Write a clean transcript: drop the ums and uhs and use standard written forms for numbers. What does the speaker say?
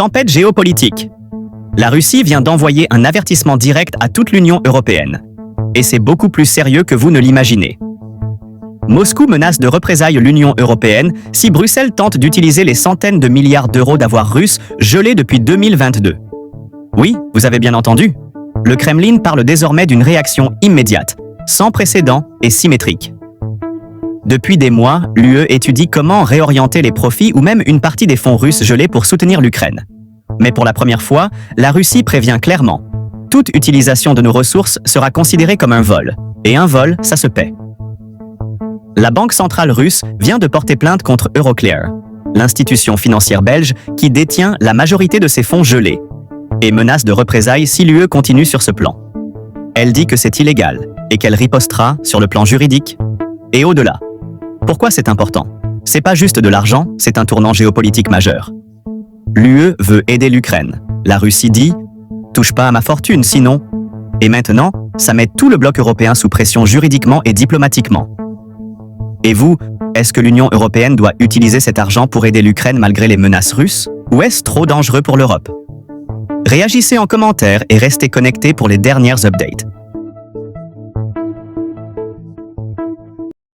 Tempête géopolitique. La Russie vient d'envoyer un avertissement direct à toute l'Union européenne. Et c'est beaucoup plus sérieux que vous ne l'imaginez. Moscou menace de représailles l'Union européenne si Bruxelles tente d'utiliser les centaines de milliards d'euros d'avoirs russes gelés depuis 2022. Oui, vous avez bien entendu. Le Kremlin parle désormais d'une réaction immédiate, sans précédent et symétrique. Depuis des mois, l'UE étudie comment réorienter les profits ou même une partie des fonds russes gelés pour soutenir l'Ukraine. Mais pour la première fois, la Russie prévient clairement. Toute utilisation de nos ressources sera considérée comme un vol. Et un vol, ça se paie. La Banque centrale russe vient de porter plainte contre Euroclear, l'institution financière belge qui détient la majorité de ces fonds gelés, et menace de représailles si l'UE continue sur ce plan. Elle dit que c'est illégal et qu'elle ripostera sur le plan juridique et au-delà. Pourquoi c'est important? C'est pas juste de l'argent, c'est un tournant géopolitique majeur. L'UE veut aider l'Ukraine. La Russie dit « touche pas à ma fortune sinon ». Et maintenant, ça met tout le bloc européen sous pression juridiquement et diplomatiquement. Et vous, est-ce que l'Union européenne doit utiliser cet argent pour aider l'Ukraine malgré les menaces russes? Ou est-ce trop dangereux pour l'Europe? Réagissez en commentaire et restez connectés pour les dernières updates.